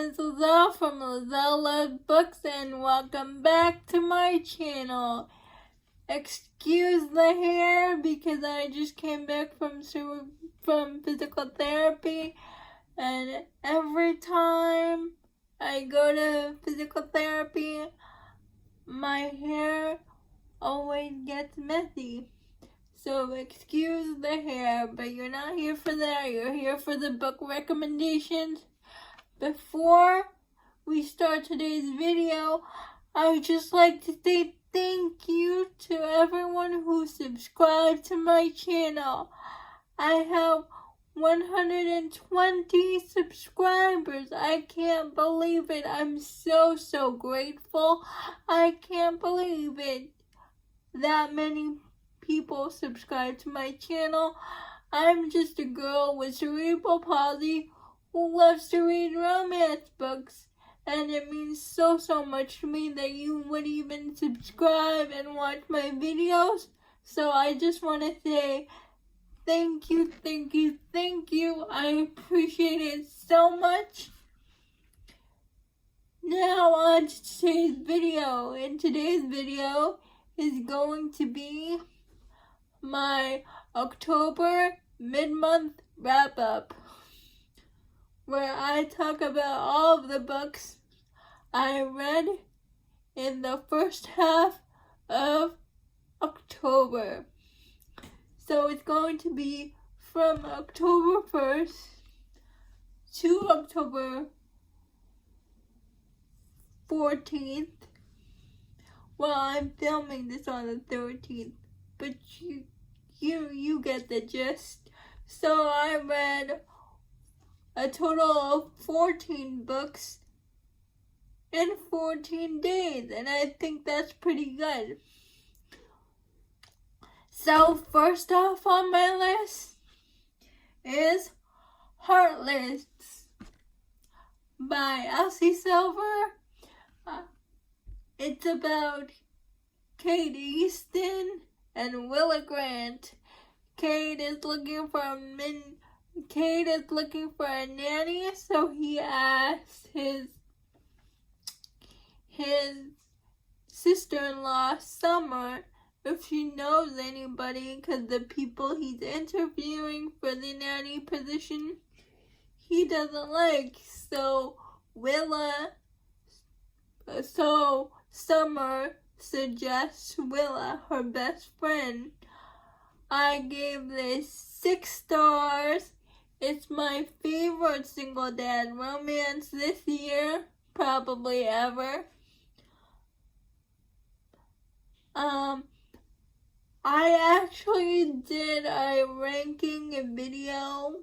is Lizelle from Lizelle Loves Books, and welcome back to my channel. Excuse the hair because I just came back from physical therapy, and every time I go to physical therapy, my hair always gets messy. So excuse the hair, but you're not here for that. You're here for the book recommendations. Before we start today's video, I would just like to say thank you to everyone who subscribed to my channel. I have 120 subscribers. I can't believe it. I'm so grateful. I can't believe it. That many people subscribe to my channel. I'm just a girl with cerebral palsy who loves to read romance books, and it means so much to me that you would even subscribe and watch my videos. So I just want to say thank you. I appreciate it so much. Now on to today's video. In today's video is going to be my October mid-month wrap-up, where I talk about all of the books I read in the first half of October. So it's going to be from October 1st to October 14th. Well, I'm filming this on the 13th, but you get the gist. So I read a total of 14 books in 14 days, and I think that's pretty good. So first off on my list is Heartless by Elsie Silver. It's about Kate Easton and Willa Grant. Kate is looking for a nanny, so he asks his sister-in-law, Summer, if she knows anybody, because the people he's interviewing for the nanny position, he doesn't like. So Summer suggests Willa, her best friend. I gave this 6 stars. It's my favorite single dad romance this year, probably ever. I actually did a ranking video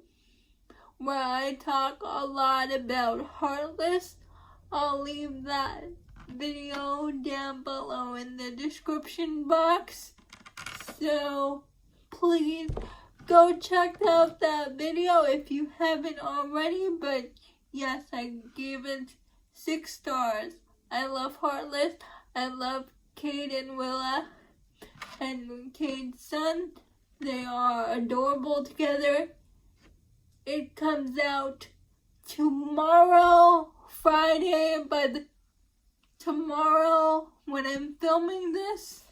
where I talk a lot about Heartless. I'll leave that video down below in the description box. So please go check out that video if you haven't already. But yes, I gave it 6 stars. I love Heartless. I love Kate and Willa and Kate's son. They are adorable together. It comes out tomorrow, Friday, but tomorrow when I'm filming this,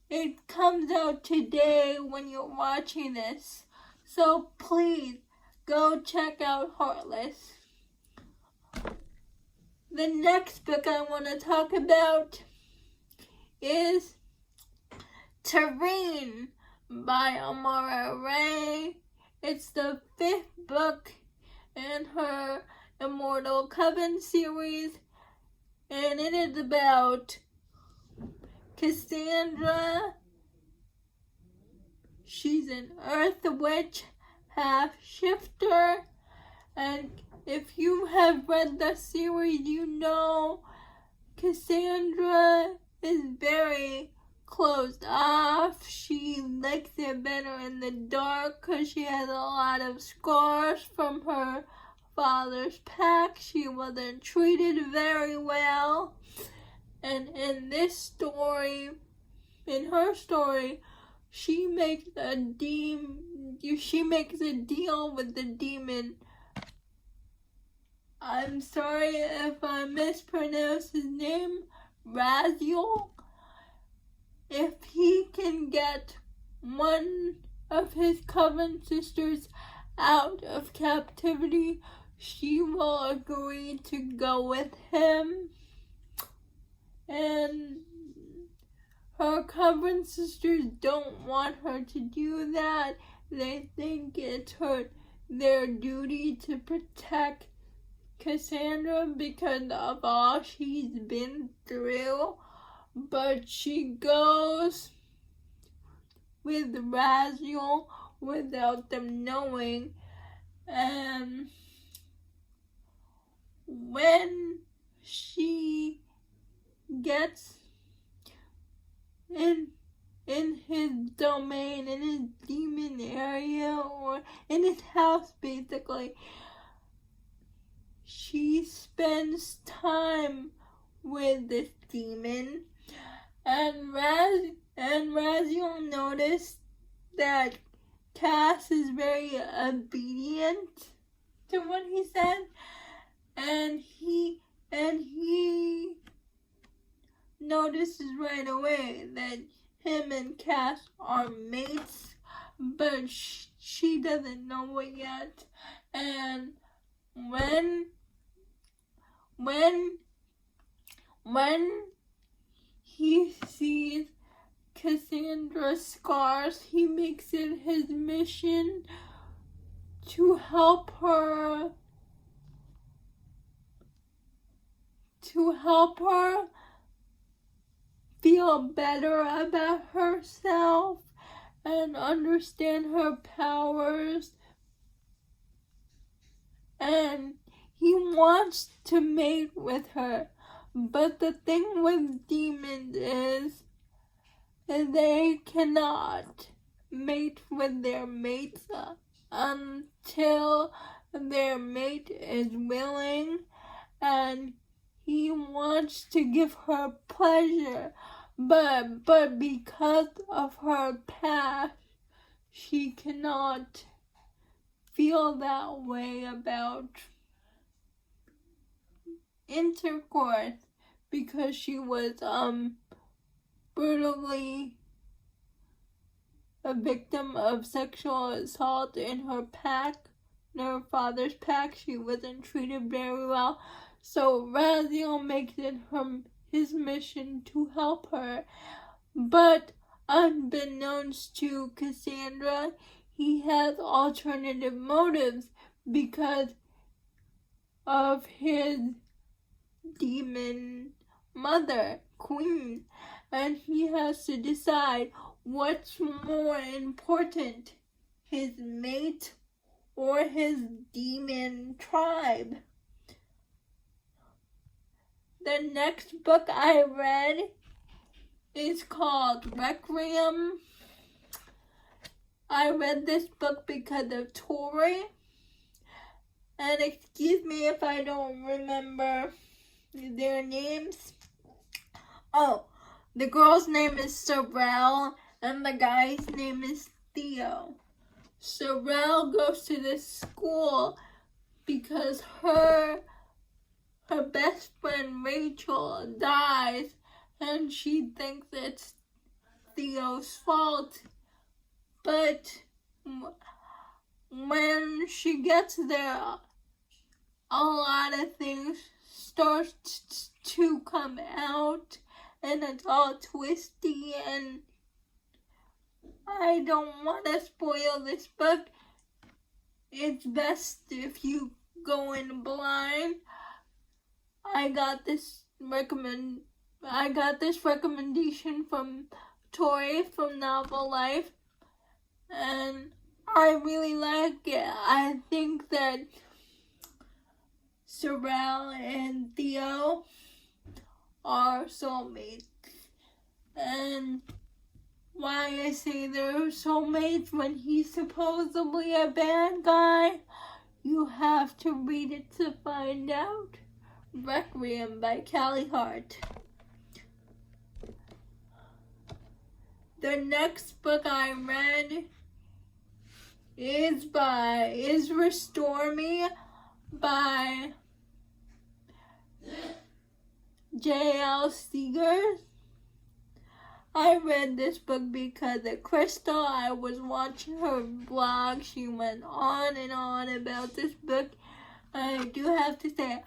it comes out today when you're watching this. So please go check out Heartless. The next book I want to talk about is Terrene by Amara Rae. It's the 5th book in her Immortal Coven series, and it is about Cassandra. She's an earth witch, half shifter, and if you have read the series, you know Cassandra is very closed off. She likes it better in the dark because she has a lot of scars from her father's pack. She wasn't treated very well. And in her story, she makes a deal with the demon I'm sorry if I mispronounced his name, Rachelle. If he can get one of his coven sisters out of captivity, she will agree to go with him. And her coven sisters don't want her to do that. They think it's their duty to protect Cassandra because of all she's been through. But she goes with Rachelle without them knowing. And when she gets in his domain, in his demon area, or in his house basically, she spends time with this demon, and Rachelle noticed that Cass is very obedient to what he said, and he notices right away that him and Cass are mates, but she doesn't know it yet. And when he sees Cassandra's scars, he makes it his mission to help her feel better about herself and understand her powers. And he wants to mate with her. But the thing with demons is they cannot mate with their mates until their mate is willing, and he wants to give her pleasure, but because of her past, she cannot feel that way about intercourse because she was brutally a victim of sexual assault in her pack, in her father's pack. She wasn't treated very well. So Rachelle makes it his mission to help her. But unbeknownst to Cassandra, he has alternative motives because of his demon mother, Queen. And he has to decide what's more important, his mate or his demon tribe. The next book I read is called Requiem. I read this book because of Tori. And excuse me if I don't remember their names. Oh, the girl's name is Sorrel and the guy's name is Theo. Sorrel goes to this school because her best friend Rachel dies, and she thinks it's Theo's fault. But when she gets there, a lot of things start to come out, and it's all twisty, and I don't want to spoil this book. It's best if you go in blind. I got this recommendation from Tori from Novel Life, and I really like it. I think that Sorrel and Theo are soulmates. And why I say they're soulmates when he's supposedly a bad guy, you have to read it to find out. Requiem by Callie Hart. The next book I read is Restore Me by LJ Seegars. I read this book because of Crystal. I was watching her blog. She went on and on about this book. I do have to say,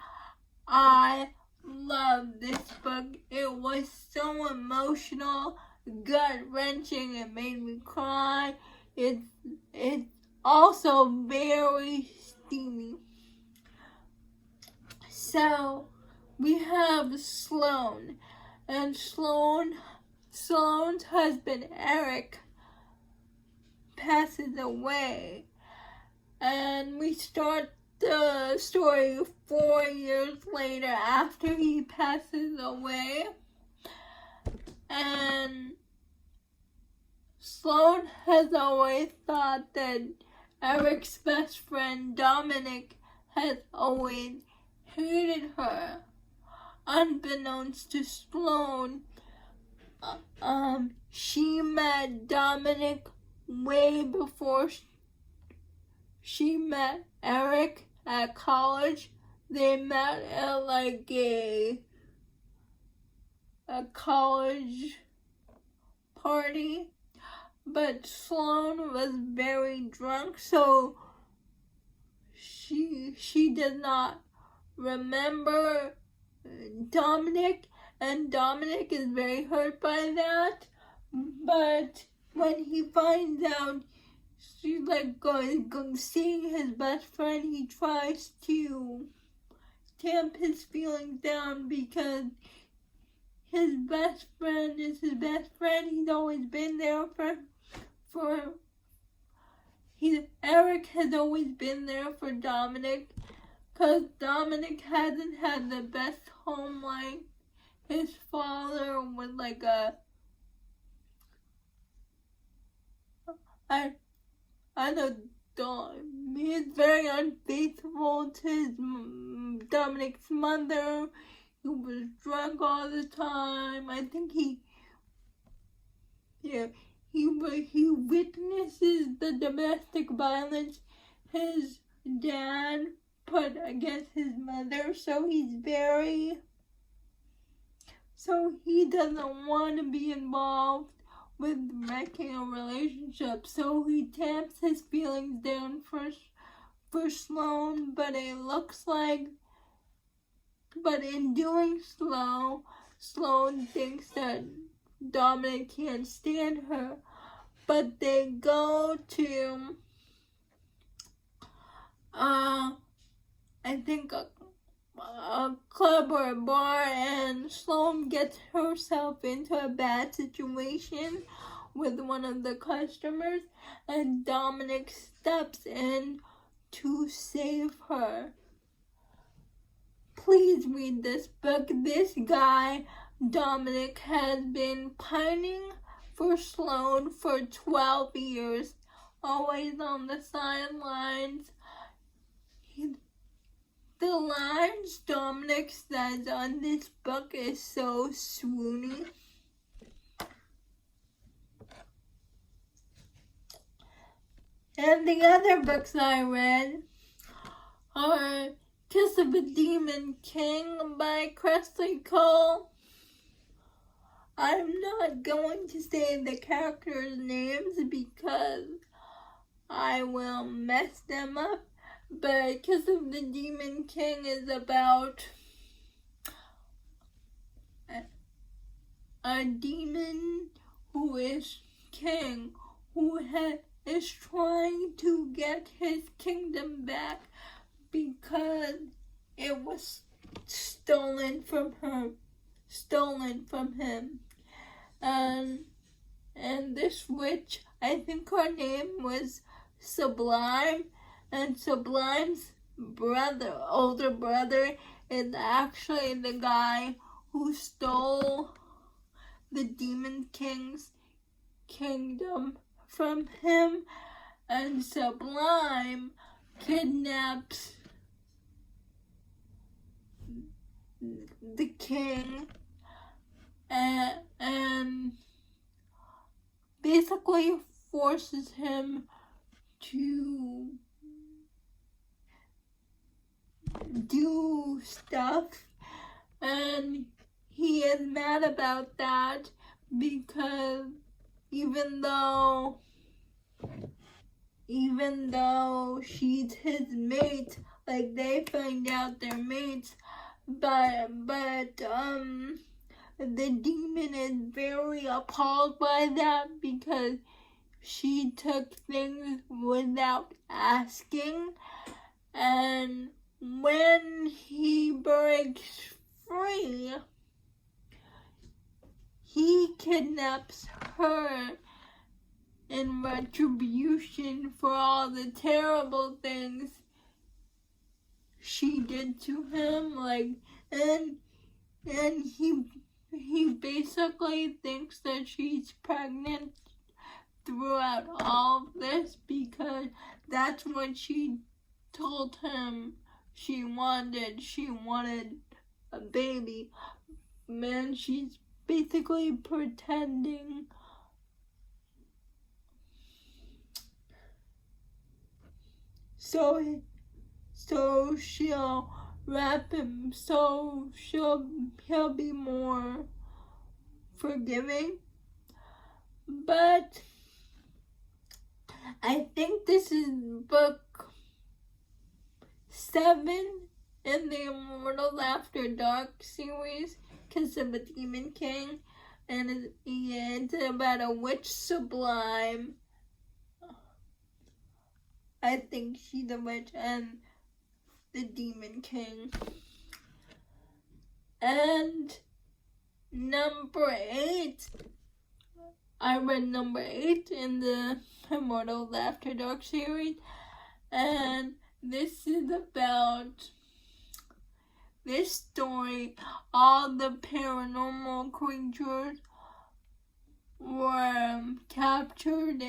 I love this book. It was so emotional, gut-wrenching. It made me cry. It's also very steamy. So we have Sloane, and Sloane's husband Eric passes away, and we start the story 4 years later after he passes away. And Sloane has always thought that Eric's best friend Dominic has always hated her. Unbeknownst to Sloane, she met Dominic way before she met Eric at college. They met at like a college party, but Sloane was very drunk, so she does not remember Dominic, and Dominic is very hurt by that. But when he finds out she's like going seeing his best friend, he tries to tamp his feelings down because his best friend is his best friend. He's always been there Eric has always been there for Dominic, because Dominic hasn't had the best home life. His father was like he's very unfaithful to Dominic's mother. He was drunk all the time. I think he witnesses the domestic violence his dad put against his mother, so he doesn't want to be involved with wrecking a relationship, so he tamps his feelings down for Sloane, but in doing so, Sloane thinks that Dominic can't stand her, but they go to I think a club or a bar, and Sloane gets herself into a bad situation with one of the customers, and Dominic steps in to save her. Please read this book. This guy, Dominic, has been pining for Sloane for 12 years, always on the sidelines. The lines Dominic says on this book is so swoony. And the other books I read are Kiss of a Demon King by Kresley Cole. I'm not going to say the characters' names because I will mess them up. But Kiss of the Demon King is about a demon who is king, who is trying to get his kingdom back because it was stolen from him. And this witch, I think her name was Sublime, and Sublime's older brother, is actually the guy who stole the Demon King's kingdom from him, and Sublime kidnaps the king and basically forces him to do stuff, and he is mad about that because even though she's his mate, like they find out they're mates, but the demon is very appalled by that because she took things without asking, and when he breaks free, he kidnaps her in retribution for all the terrible things she did to him, like, and he basically thinks that she's pregnant throughout all of this because that's what she told him she wanted. She wanted a baby. Man, she's basically pretending. So she'll wrap him, so he'll be more forgiving. But I think this is book 7 in the Immortal After Dark series because of a Demon King, and it's about a witch sublime. I think she's a witch and the Demon King. And number 8, I read number 8 in the Immortal After Dark series, and this is about this story. All the paranormal creatures were captured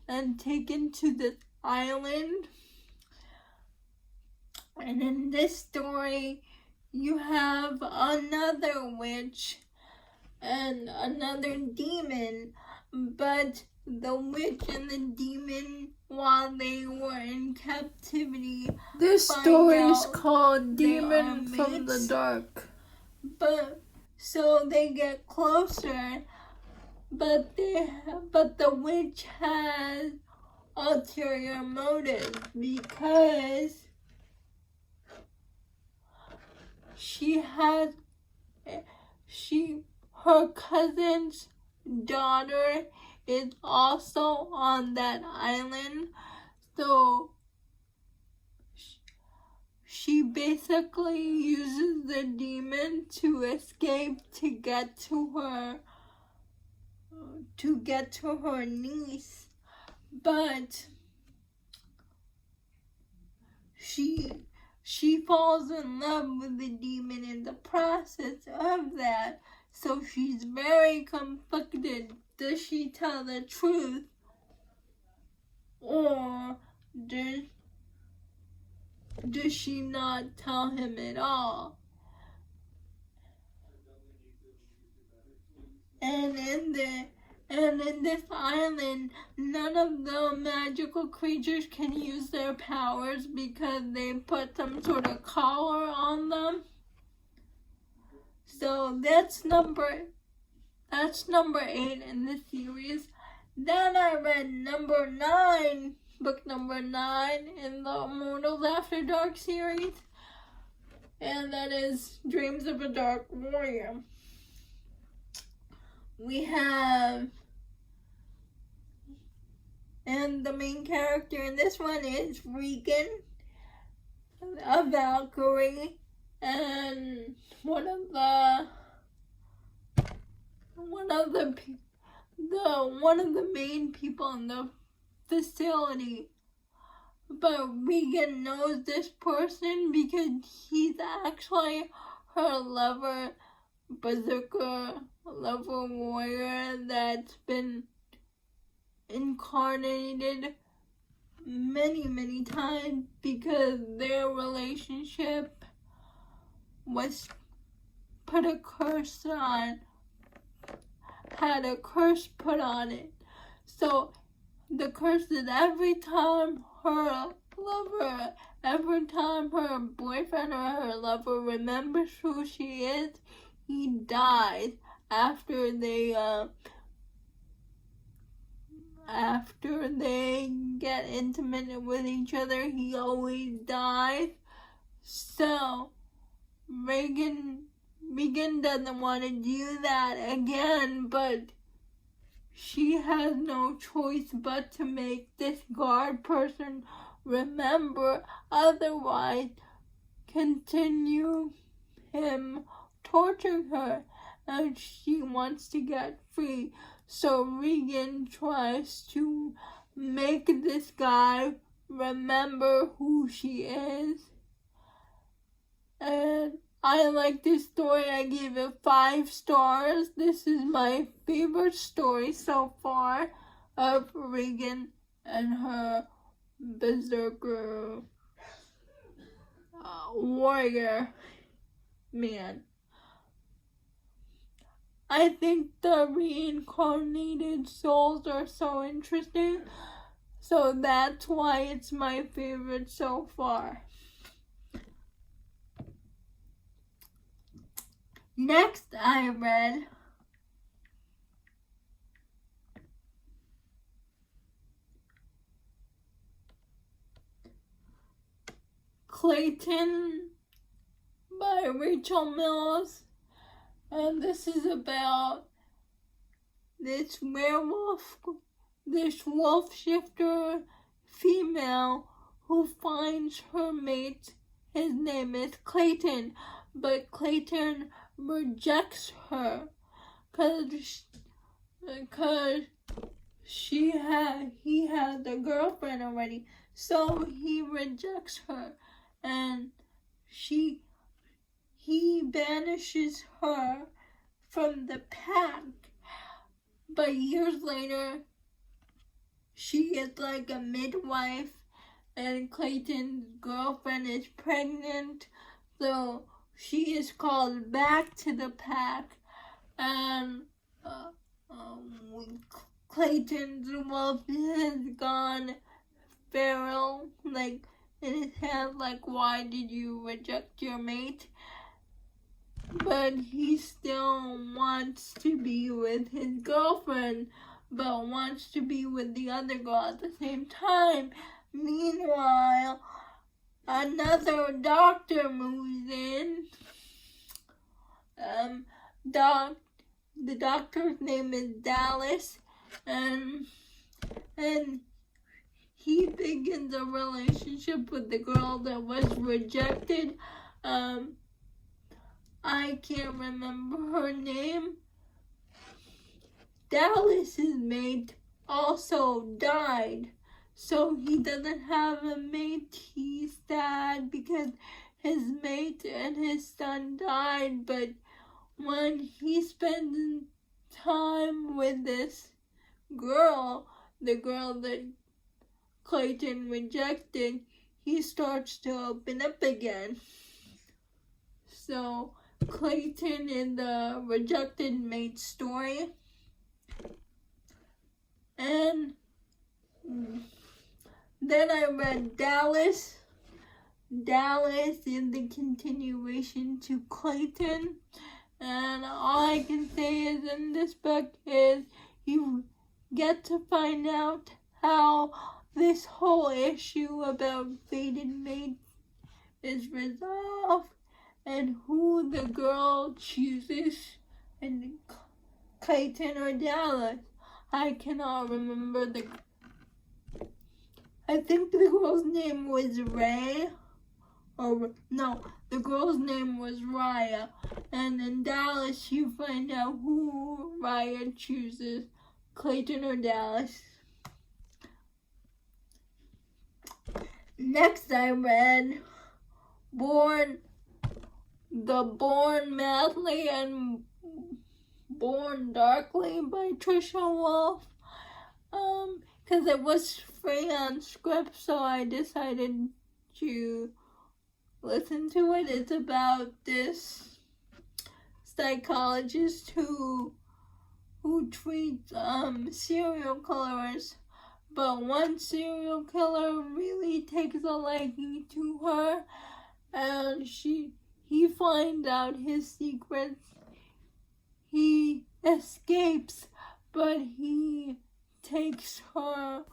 and taken to this island. And in this story, you have another witch and another demon, but the witch and the demon, while they were in captivity, this story is called Demon from the Dark. But so they get closer, but the witch has ulterior motives because her cousin's daughter is also on that island, so she basically uses the demon to escape to get to her niece, but she falls in love with the demon in the process of that, so she's very conflicted. Does she tell the truth, or does she not tell him at all? And in this island, none of the magical creatures can use their powers because they put some sort of collar on them. So that's number 8 in the series. Then I read number 9, book number 9 in the Immortal After Dark series, and that is Dreams of a Dark Warrior. We have, and the main character in this one is Regan, a Valkyrie, and one of the main people in the facility. But Regan knows this person because he's actually her lover, berserker, lover warrior that's been incarnated many times because their relationship was had a curse put on it. So the curse is every time her lover every time her boyfriend or her lover remembers who she is, he dies. After they get intimate with each other, he always dies. So Regan doesn't want to do that again, but she has no choice but to make this guard person remember, otherwise continue him torturing her, and she wants to get free. So Regan tries to make this guy remember who she is. And I like this story. I gave it 5 stars. This is my favorite story so far of Regan and her berserker warrior man. I think the reincarnated souls are so interesting, so that's why it's my favorite so far. Next, I read Clayton by Rachelle Mills, and this is about this wolf shifter female who finds her mate. His name is Clayton, but Clayton rejects her because he has a girlfriend already, so he rejects her, and he banishes her from the pack. But years later, she is like a midwife, and Clayton's girlfriend is pregnant, so she is called back to the pack, and Clayton's wolf has gone feral, like in his head, like, why did you reject your mate? But he still wants to be with his girlfriend, but wants to be with the other girl at the same time. Meanwhile, another doctor moves in. The doctor's name is Dallas, and he begins a relationship with the girl that was rejected. I can't remember her name. Dallas's mate also died, so he doesn't have a mate. He's sad because his mate and his son died, but when he spends time with this girl, the girl that Clayton rejected, he starts to open up again. So Clayton in the rejected mate story, and then I read Dallas. Dallas is the continuation to Clayton, and all I can say is in this book is you get to find out how this whole issue about fated mates is resolved, and who the girl chooses, and Clayton or Dallas. I cannot remember I think the girl's name was Rae, or no, the girl's name was Raya, and in Dallas you find out who Raya chooses, Clayton or Dallas. Next I read Born Madly and Born Darkly by Trisha Wolfe, because it was free on Script, so I decided to listen to it. It's about this psychologist who treats serial killers but one serial killer really takes a liking to her, and he finds out his secrets. He escapes, but he takes her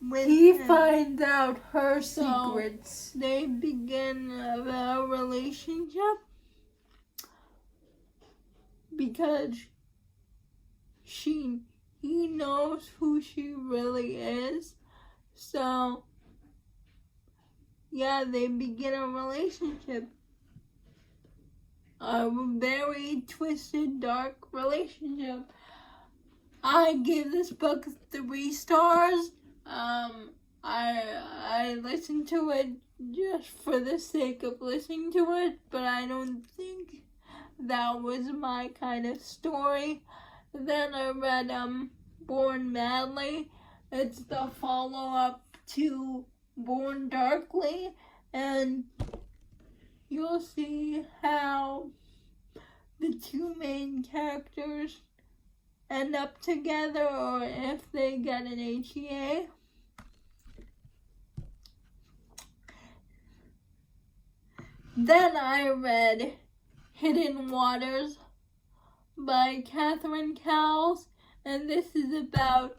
with him. Finds out her secrets. They begin a relationship because he knows who she really is. So yeah, they begin a relationship. A very twisted, dark relationship. I give this book 3 stars. I listened to it just for the sake of listening to it, but I don't think that was my kind of story. Then I read Born Madly. It's the follow-up to Born Darkly, and you'll see how the 2 main characters end up together, or if they get an HEA. Then I read Hidden Waters by Catherine Cowles, and this is about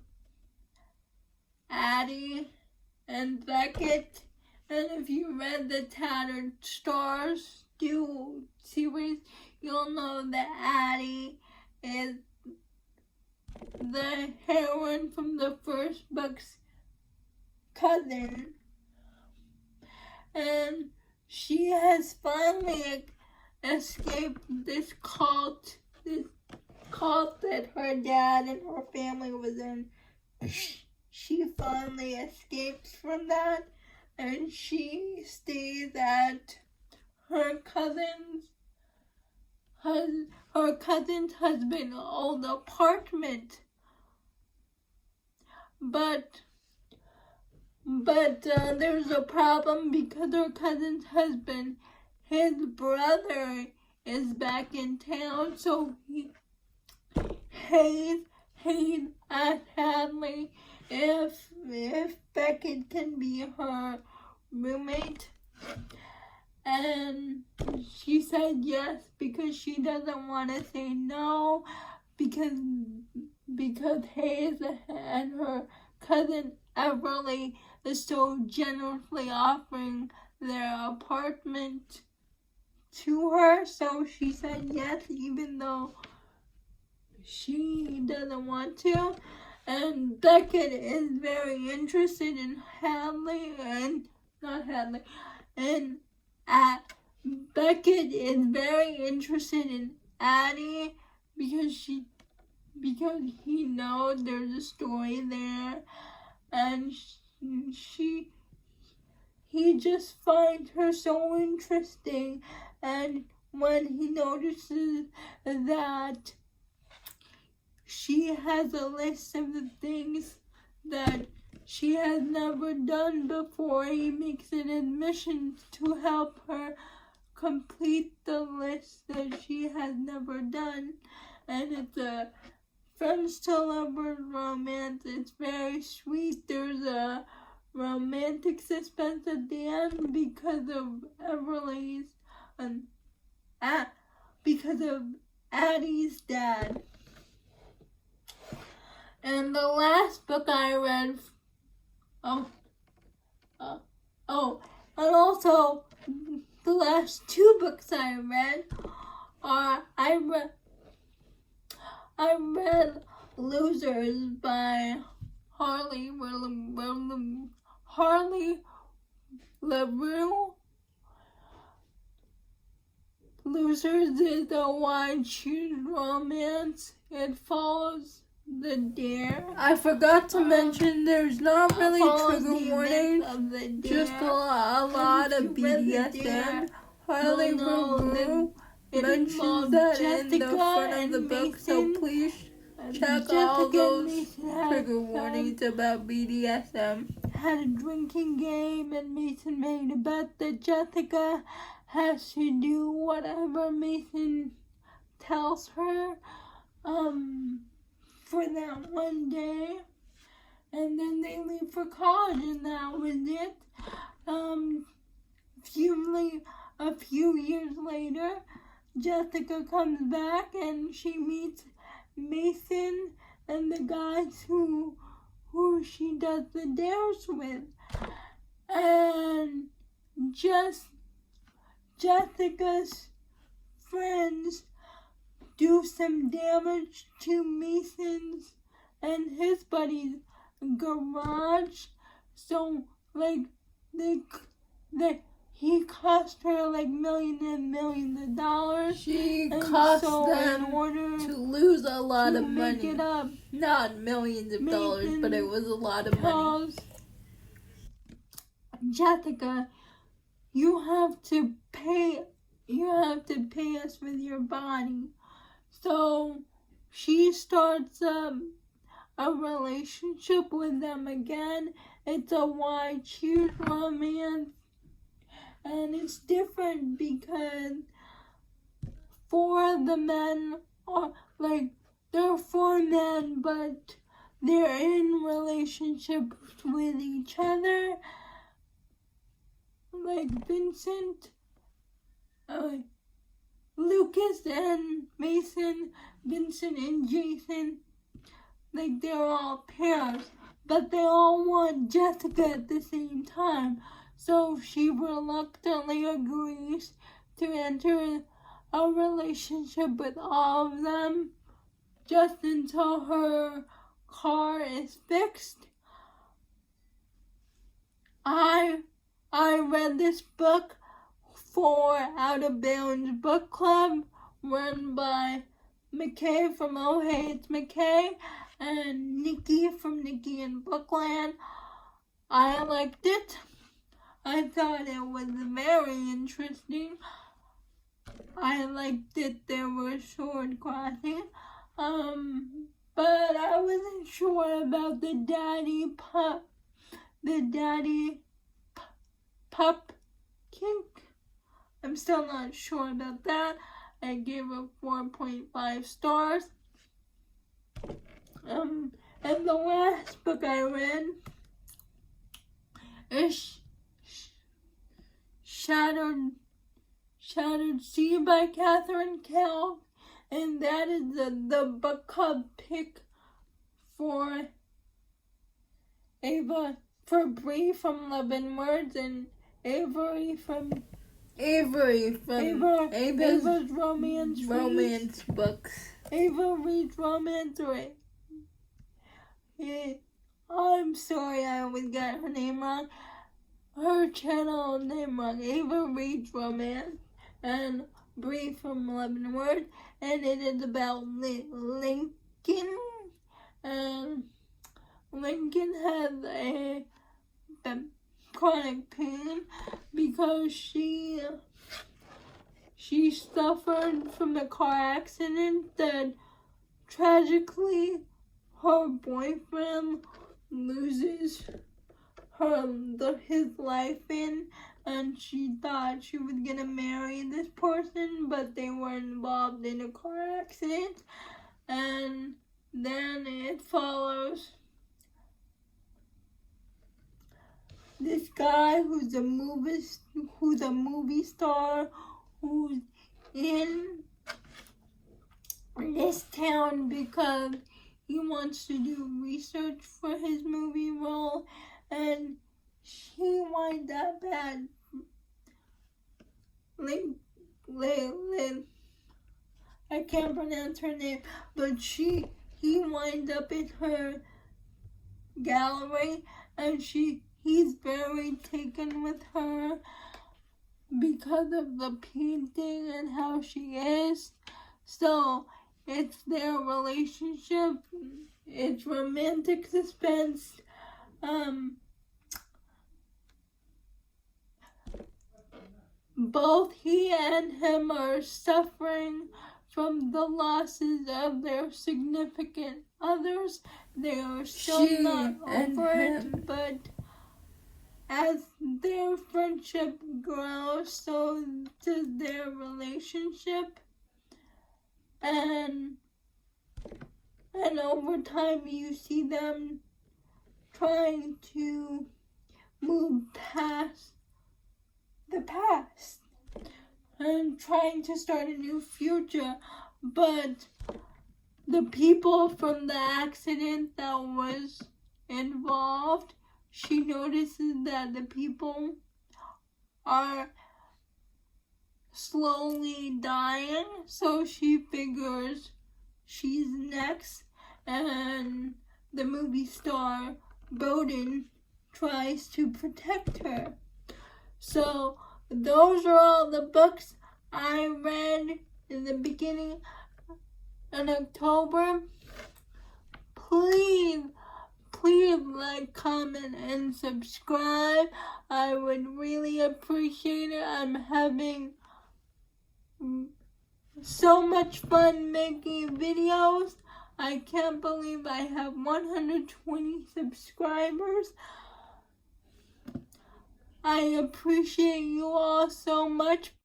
Addie and Beckett. And if you read the Tattered Stars series, you'll know that Addie is the heroine from the first book's cousin. And she has finally escaped this cult that her dad and her family was in. She finally escapes from that, and she stays at her cousin's husband's old apartment. But there's a problem because her cousin's husband, his brother, is back in town, so Hayes asked Hadley if Beckett can be her roommate, and she said yes because she doesn't want to say no, because Hayes and her cousin Everly is so generously offering their apartment to her. So she said yes, even though she doesn't want to. And Beckett is very interested in Beckett is very interested in Addie because he knows there's a story there, and he just finds her so interesting. And when he notices that she has a list of the things that she has never done before, he makes an admission to help her complete the list that she has never done. And it's a friends to lovers romance. It's very sweet. There's a romantic suspense at the end because of Everly's because of Addie's dad. And the last book I read, and also the last 2 books I read are I read Losers by Harley laroux. Losers is a wide-shoot romance. It follows the dare. I forgot to mention there's not really trigger warnings, just a lot of BDSM. Harley laroux mentions that in the front of the book, so please check all those trigger warnings about BDSM. Had a drinking game, and Mason made a bet that Jessica has to do whatever Mason tells her for that one day. and then they leave for college, and that was it. A few years later, Jessica comes back and she meets Mason and the guys who she does the dares with. And Jessica's friends do some damage to Mason's and his buddy's garage. So, like, he cost her like millions and millions of dollars. She cost them to lose a lot of money. Not millions of dollars, but it was a lot of money. Jessica, you have to pay us with your body. So she starts a relationship with them again. It's a why choose romance. And it's different because 4 of the men are like, they're 4 men, but they're in relationships with each other. Like Vincent, Lucas and Mason, Vincent and Jason, like they're all pairs, but they all want Jessica at the same time. So she reluctantly agrees to enter a relationship with all of them just until her car is fixed. I read this book for Out of Bounds Book Club, run by McKay from Oh Hey It's McKay and Nikki from Nikki and Bookland. I liked it. I thought it was very interesting. I liked it there was sword crossing. But I wasn't sure about the daddy pup kink. I'm still not sure about that. I gave it 4.5 stars. And the last book I read is Shattered Sea by Catherine Cowles, and that is the book club pick for Ava, for Bree from Love and Words, and Avery from Ava's romance books. Ava reads romance, right? Yeah. I'm sorry, I always got her name wrong. Her channel name wrong. Ava reads romance, and Bree from Love and Words, and it is about Lincoln. And Lincoln has a chronic pain because she suffered from a car accident that tragically her boyfriend loses his life in, and she thought she was gonna marry this person, but they were involved in a car accident. And then it follows this guy who's a movie star who's in this town because he wants to do research for his movie role, and she winds up at I can't pronounce her name, but he winds up in her gallery, and he's very taken with her because of the painting and how she is. So it's their relationship. It's romantic suspense. Both he and him are suffering from the losses of their significant others. They are still not over it, but as their friendship grows, so does their relationship. And over time you see them trying to move past the past and trying to start a new future, but the people from the accident that was involved, she notices that the people are slowly dying, so she figures she's next, and the movie star Bowden tries to protect her. So those are all the books I read in the beginning in October. Please like, comment, and subscribe. I would really appreciate it. I'm having so much fun making videos. I can't believe I have 120 subscribers. I appreciate you all so much.